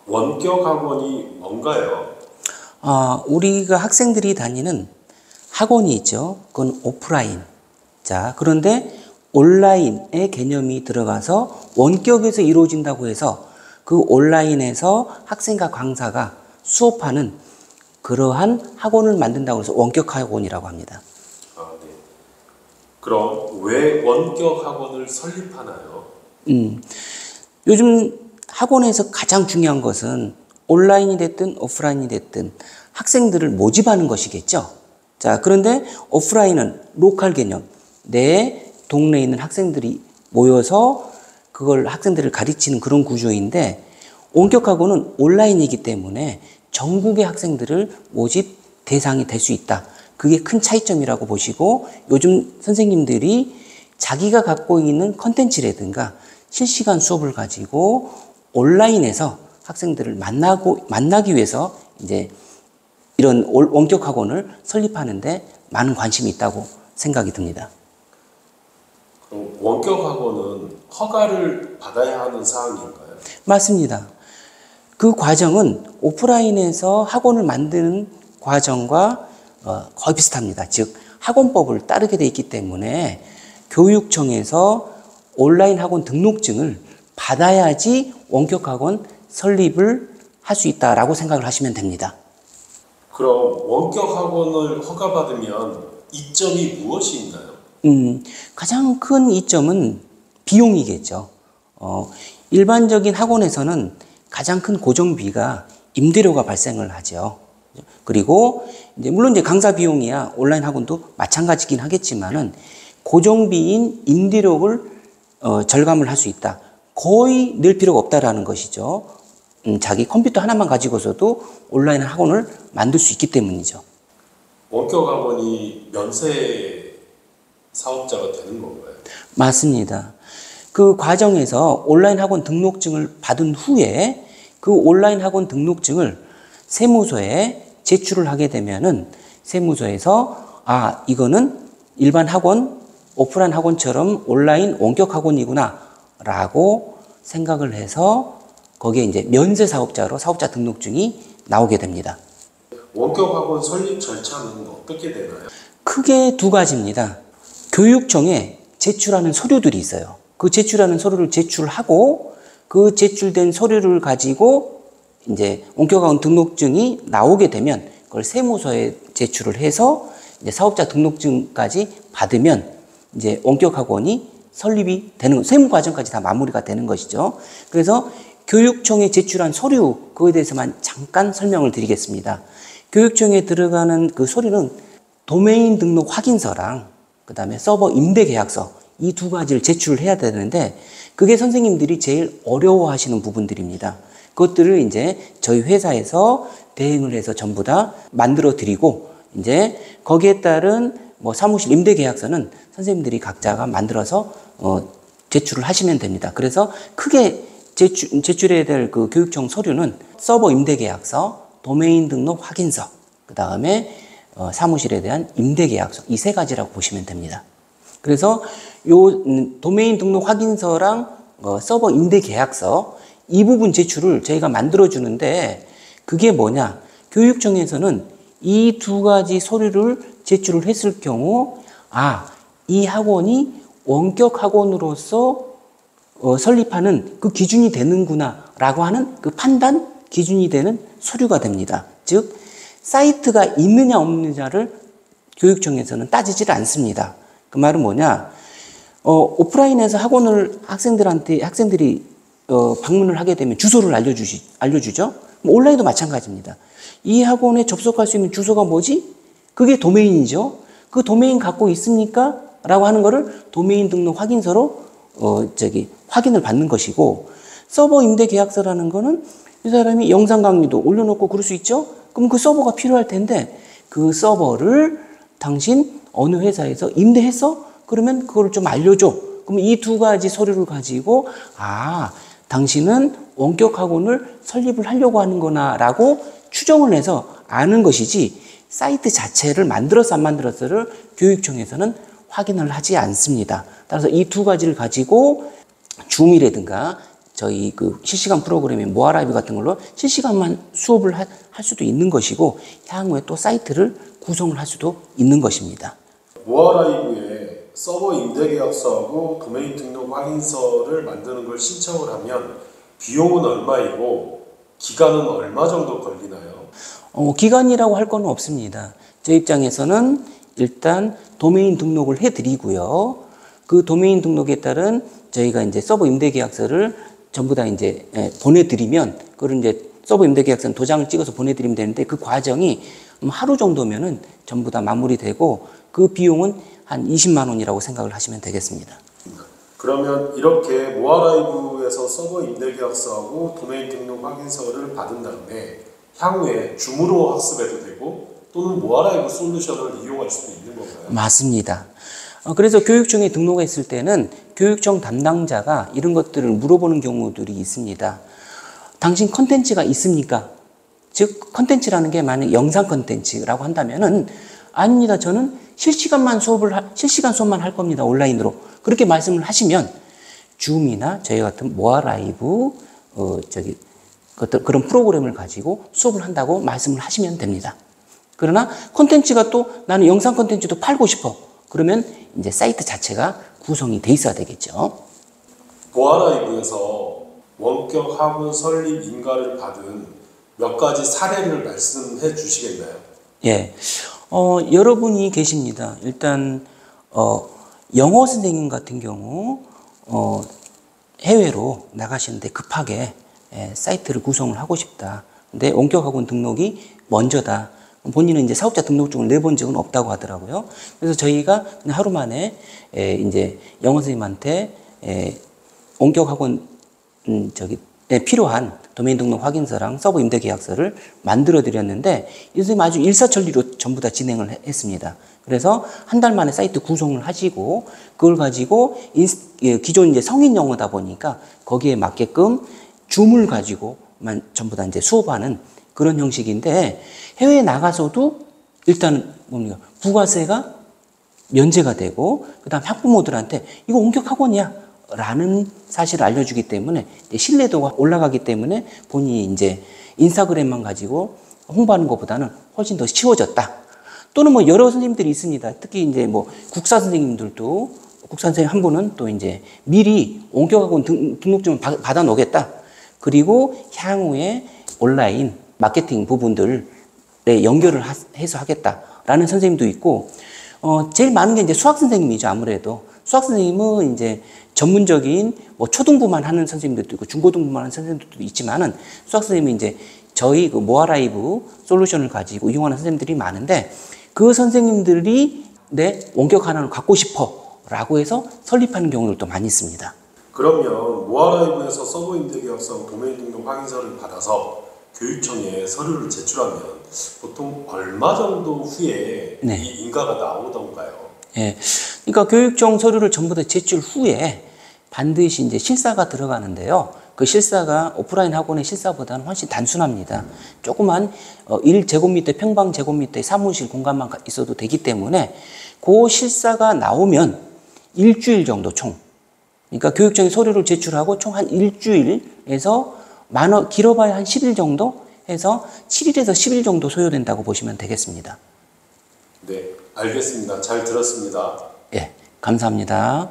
원격 학원이 뭔가요? 우리가 학생들이 다니는 학원이 있죠. 그건 오프라인. 자, 그런데 온라인의 개념이 들어가서 원격에서 이루어진다고 해서 그 온라인에서 학생과 강사가 수업하는 그러한 학원을 만든다고 해서 원격 학원이라고 합니다. 네. 그럼 왜 원격 학원을 설립하나요? 요즘 학원에서 가장 중요한 것은 온라인이 됐든 오프라인이 됐든 학생들을 모집하는 것이겠죠. 자, 그런데 오프라인은 로컬 개념, 내 동네에 있는 학생들이 모여서 그걸 학생들을 가르치는 그런 구조인데, 원격 학원은 온라인이기 때문에 전국의 학생들을 모집 대상이 될 수 있다. 그게 큰 차이점이라고 보시고, 요즘 선생님들이 자기가 갖고 있는 컨텐츠라든가 실시간 수업을 가지고 온라인에서 학생들을 만나기 위해서 이제 이런 원격 학원을 설립하는데 많은 관심이 있다고 생각이 듭니다. 그럼 원격 학원은 허가를 받아야 하는 사항인가요? 맞습니다. 그 과정은 오프라인에서 학원을 만드는 과정과 거의 비슷합니다. 즉 학원법을 따르게 돼 있기 때문에 교육청에서 온라인 학원 등록증을 받아야지 원격 학원 설립을 할 수 있다라고 생각을 하시면 됩니다. 그럼 원격 학원을 허가받으면 이점이 무엇인가요? 가장 큰 이점은 비용이겠죠. 일반적인 학원에서는 가장 큰 고정비가 임대료가 발생을 하죠. 그리고 물론 강사 비용이야 온라인 학원도 마찬가지긴 하겠지만은 고정비인 임대료를 절감을 할 수 있다. 거의 낼 필요가 없다라는 것이죠. 자기 컴퓨터 하나만 가지고서도 온라인 학원을 만들 수 있기 때문이죠. 원격 학원이 면세 사업자가 되는 건가요? 맞습니다. 그 과정에서 온라인 학원 등록증을 받은 후에 그 온라인 학원 등록증을 세무서에 제출을 하게 되면은 세무서에서 이거는 일반 학원, 오프라인 학원처럼 온라인 원격 학원이구나 라고 생각을 해서 거기에 이제 면세 사업자로 사업자 등록증이 나오게 됩니다. 원격 학원 설립 절차는 어떻게 되나요? 크게 두 가지입니다. 교육청에 제출하는 서류들이 있어요. 그 제출하는 서류를 제출하고 그 제출된 서류를 가지고 이제 원격 학원 등록증이 나오게 되면 그걸 세무서에 제출을 해서 이제 사업자 등록증까지 받으면 이제 원격 학원이 설립이 되는, 세무 과정까지 다 마무리가 되는 것이죠. 그래서 교육청에 제출한 서류, 그거에 대해서만 잠깐 설명을 드리겠습니다. 교육청에 들어가는 그 서류는 도메인 등록 확인서랑 그 다음에 서버 임대 계약서, 이 두 가지를 제출을 해야 되는데 그게 선생님들이 제일 어려워하시는 부분들입니다. 그것들을 이제 저희 회사에서 대행을 해서 전부 다 만들어 드리고 이제 거기에 따른 사무실 임대 계약서는 선생님들이 각자가 만들어서 제출을 하시면 됩니다. 그래서 크게 제출해야 될 그 교육청 서류는 서버 임대 계약서, 도메인 등록 확인서, 그 다음에 사무실에 대한 임대 계약서, 이 세 가지라고 보시면 됩니다. 그래서 요 도메인 등록 확인서랑 서버 임대 계약서 이 부분 제출을 저희가 만들어 주는데 그게 뭐냐? 교육청에서는 이 두 가지 서류를 제출을 했을 경우 이 학원이 원격 학원으로서 설립하는 그 기준이 되는구나 라고 하는 그 판단 기준이 되는 서류가 됩니다. 즉 사이트가 있느냐 없느냐를 교육청에서는 따지질 않습니다. 그 말은 뭐냐? 오프라인에서 학원을 학생들이 방문을 하게 되면 주소를 알려주죠. 온라인도 마찬가지입니다. 이 학원에 접속할 수 있는 주소가 뭐지? 그게 도메인이죠. 그 도메인 갖고 있습니까? 라고 하는 거를 도메인 등록 확인서로 확인을 받는 것이고, 서버 임대 계약서라는 거는 이 사람이 영상 강의도 올려놓고 그럴 수 있죠. 그럼 그 서버가 필요할 텐데 그 서버를 당신 어느 회사에서 임대했어? 그러면 그걸 좀 알려줘. 그럼 이 두 가지 서류를 가지고 당신은 원격 학원을 설립을 하려고 하는구나 라고 추정을 해서 아는 것이지, 사이트 자체를 만들었어 안 만들었어를 교육청에서는 확인을 하지 않습니다. 따라서 이 두 가지를 가지고 줌이라든가 저희 그 실시간 프로그램인 모아라이브 같은 걸로 실시간만 수업을 할 수도 있는 것이고, 향후에 또 사이트를 구성을 할 수도 있는 것입니다. 모아라이브에 서버 임대 계약서하고 도메인 등록 확인서를 만드는 걸 신청을 하면 비용은 얼마이고 기간은 얼마 정도 걸리나요? 기간이라고 할 건 없습니다. 제 입장에서는 일단 도메인 등록을 해드리고요. 그 도메인 등록에 따른 저희가 이제 서버 임대 계약서를 전부 다 이제 보내드리면, 그걸 이제 서버 임대 계약서는 도장을 찍어서 보내드리면 되는데, 그 과정이 하루 정도면은 전부 다 마무리되고, 그 비용은 한 20만 원이라고 생각을 하시면 되겠습니다. 그러면 이렇게 모아라이브에서 서버 임대 계약서하고 도메인 등록 확인서를 받은 다음에 향후에 줌으로 학습해도 되고 또는 모아라이브 솔루션을 이용할 수도 있는 건가요? 맞습니다. 그래서 교육청에 등록했을 때는 교육청 담당자가 이런 것들을 물어보는 경우들이 있습니다. 당신 컨텐츠가 있습니까? 즉 컨텐츠라는 게 만약 영상 컨텐츠라고 한다면은 아닙니다. 저는 실시간 수업만 할 겁니다. 온라인으로. 그렇게 말씀을 하시면 줌이나 저희 같은 모아라이브 그런 프로그램을 가지고 수업을 한다고 말씀을 하시면 됩니다. 그러나 콘텐츠가 또 나는 영상 콘텐츠도 팔고 싶어. 그러면 이제 사이트 자체가 구성이 돼 있어야 되겠죠. 모아라이브에서 원격 학원 설립 인가를 받은 몇 가지 사례를 말씀해 주시겠나요? 예. 여러분이 계십니다. 일단 영어 선생님 같은 경우 해외로 나가시는데 급하게 사이트를 구성을 하고 싶다. 근데 원격학원 등록이 먼저다. 본인은 이제 사업자 등록증을 내본 적은 없다고 하더라고요. 그래서 저희가 그냥 하루 만에 이제 영어 선생님한테 원격학원 필요한 도메인 등록 확인서랑 서버 임대 계약서를 만들어 드렸는데, 이 선생님 아주 일사천리로 전부 다 진행을 했습니다. 그래서 한 달 만에 사이트 구성을 하시고, 그걸 가지고 기존 이제 성인 영어다 보니까 거기에 맞게끔 줌을 가지고만 전부 다 이제 수업하는 그런 형식인데, 해외에 나가서도 일단 뭡니까? 부가세가 면제가 되고, 그 다음 학부모들한테 이거 원격 학원이야 라는 사실을 알려주기 때문에 신뢰도가 올라가기 때문에 본인이 이제 인스타그램만 가지고 홍보하는 것보다는 훨씬 더 쉬워졌다. 또는 뭐 여러 선생님들이 있습니다. 특히 이제 뭐 국사 선생님들도, 국사 선생님 한 분은 또 이제 미리 원격학원 등록증을 받아 놓겠다. 그리고 향후에 온라인 마케팅 부분들에 연결을 해서 하겠다라는 선생님도 있고, 제일 많은 게 이제 수학 선생님이죠. 아무래도 수학 선생님은 이제 전문적인 뭐 초등부만 하는 선생님들도 있고 중고등부만 하는 선생님들도 있지만은, 수학 선생님이 이제 저희 그 모아라이브 솔루션을 가지고 이용하는 선생님들이 많은데, 그 선생님들이 내 원격 하나를 갖고 싶어 라고 해서 설립하는 경우들도 많이 있습니다. 그러면 모아라이브에서 서버 임대 계약서 도메인 등록 확인서를 받아서 교육청에 서류를 제출하면 보통 얼마 정도 후에 이 인가가 나오던가요? 예. 그러니까 교육청 서류를 전부 다 제출 후에 반드시 이제 실사가 들어가는데요. 그 실사가 오프라인 학원의 실사보다는 훨씬 단순합니다. 조그만 1제곱미터 평방제곱미터의 사무실 공간만 있어도 되기 때문에 그 실사가 나오면 일주일 정도 그러니까 교육청에 서류를 제출하고 총 한 일주일에서 길어봐야 한 10일 정도 해서 7일에서 10일 정도 소요된다고 보시면 되겠습니다. 네, 알겠습니다. 잘 들었습니다. 예, 감사합니다.